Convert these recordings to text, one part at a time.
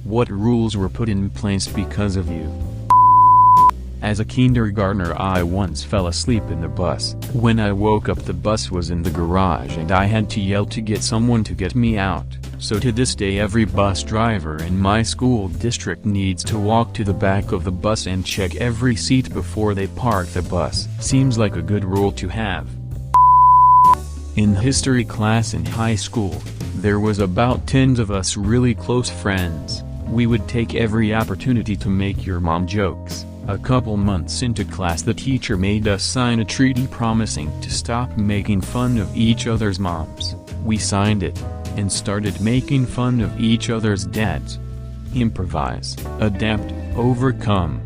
What rules were put in place because of you? As a kindergartner, I once fell asleep in the bus. When I woke up, the bus was in the garage and I had to yell to get someone to get me out. So to this day, every bus driver in my school district needs to walk to the back of the bus and check every seat before they park the bus. Seems like a good rule to have. In history class in high school, there was about 10 of us really close friends. We would take every opportunity to make your mom jokes. A couple months into class, the teacher made us sign a treaty promising to stop making fun of each other's moms. We signed it, and started making fun of each other's dads. Improvise, adapt, overcome.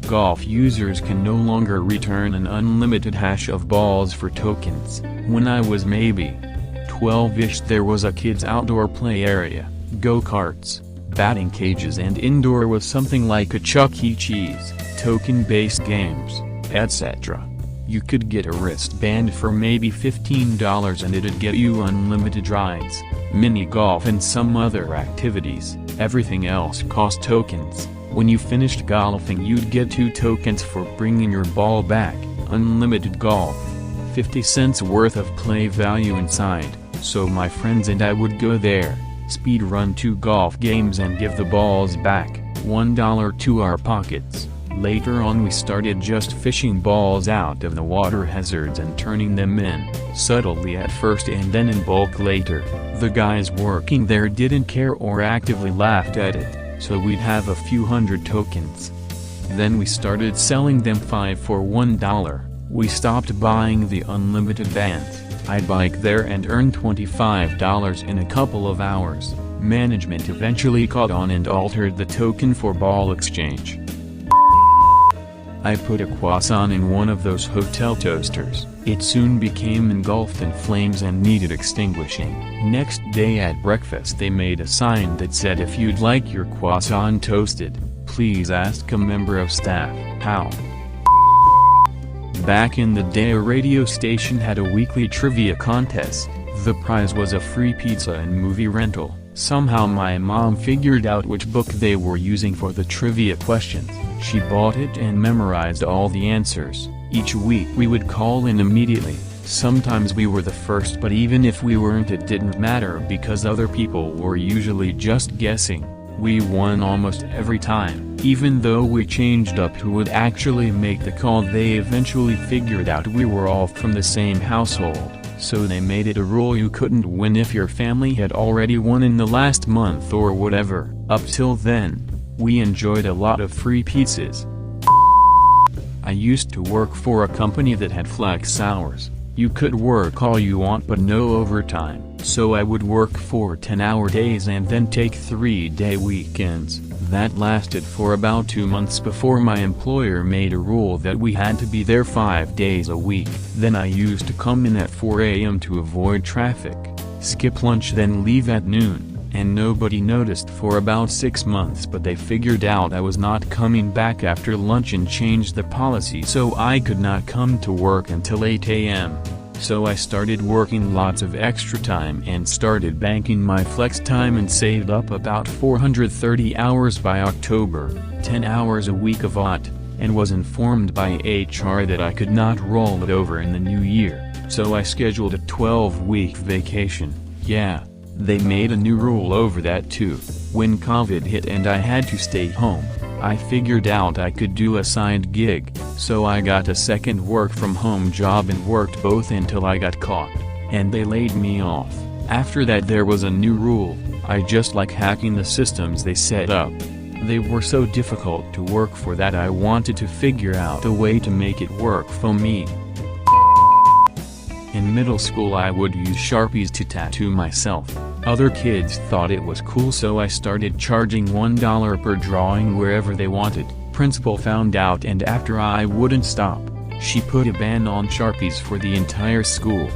Golf users can no longer return an unlimited hash of balls for tokens. When I was maybe 12-ish, there was a kids' outdoor play area, go-karts, batting cages, and indoor was something like a Chuck E. Cheese, token-based games, etc. You could get a wristband for maybe $15 and it'd get you unlimited rides, mini golf and some other activities. Everything else cost tokens. When you finished golfing, you'd get 2 tokens for bringing your ball back. Unlimited golf. 50 cents worth of play value inside, so my friends and I would go there, speed run 2 golf games and give the balls back, $1 to our pockets. Later on, we started just fishing balls out of the water hazards and turning them in, subtly at first and then in bulk later. The guys working there didn't care or actively laughed at it, so we'd have a few hundred tokens. Then we started selling them 5 for $1. We stopped buying the unlimited bands. I'd bike there and earn $25 in a couple of hours. Management eventually caught on and altered the token for ball exchange. I put a croissant in one of those hotel toasters. It soon became engulfed in flames and needed extinguishing. Next day at breakfast, they made a sign that said, "If you'd like your croissant toasted, please ask a member of staff." How? Back in the day, a radio station had a weekly trivia contest. The prize was a free pizza and movie rental. Somehow my mom figured out which book they were using for the trivia questions. She bought it and memorized all the answers. Each week we would call in immediately. Sometimes we were the first, but even if we weren't, it didn't matter because other people were usually just guessing. We won almost every time. Even though we changed up who would actually make the call, they eventually figured out we were all from the same household. So they made it a rule you couldn't win if your family had already won in the last month or whatever. Up till then, we enjoyed a lot of free pizzas. I used to work for a company that had flex hours. You could work all you want but no overtime. So I would work 4 10-hour days and then take 3-day weekends. That lasted for about 2 months before my employer made a rule that we had to be there 5 days a week. Then I used to come in at 4 a.m. to avoid traffic, skip lunch, then leave at noon. And nobody noticed for about 6 months, but they figured out I was not coming back after lunch and changed the policy so I could not come to work until 8 a.m. So I started working lots of extra time and started banking my flex time and saved up about 430 hours by October, 10 hours a week of OT, and was informed by HR that I could not roll it over in the new year. So I scheduled a 12-week vacation. Yeah. They made a new rule over that too. When COVID hit and I had to stay home, I figured out I could do a side gig, so I got a second work-from-home job and worked both until I got caught, and they laid me off. After that there was a new rule. I just like hacking the systems they set up. They were so difficult to work for that I wanted to figure out a way to make it work for me. In middle school I would use Sharpies to tattoo myself. Other kids thought it was cool, so I started charging $1 per drawing wherever they wanted. Principal found out, and after I wouldn't stop, she put a ban on Sharpies for the entire school.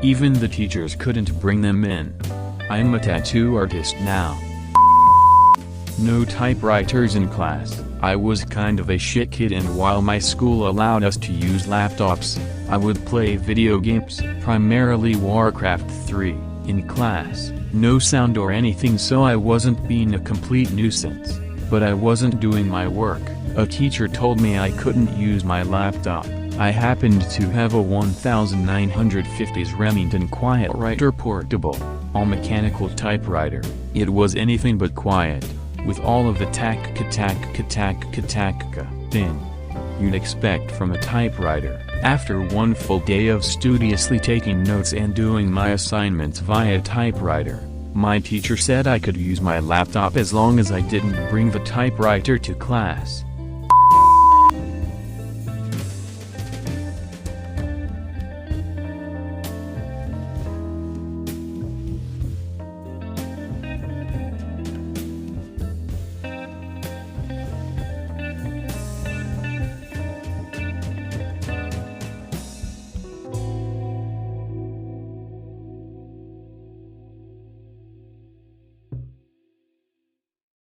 Even the teachers couldn't bring them in. I'm a tattoo artist now. No typewriters in class. I was kind of a shit kid, and while my school allowed us to use laptops, I would play video games, primarily Warcraft 3, in class. No sound or anything, so I wasn't being a complete nuisance. But I wasn't doing my work. A teacher told me I couldn't use my laptop. I happened to have a 1950s Remington QuietWriter portable, all-mechanical typewriter. It was anything but quiet, with all of the tack-ka-tack-ka-tack-ka-tack-ka thing you'd expect from a typewriter. After one full day of studiously taking notes and doing my assignments via typewriter, my teacher said I could use my laptop as long as I didn't bring the typewriter to class.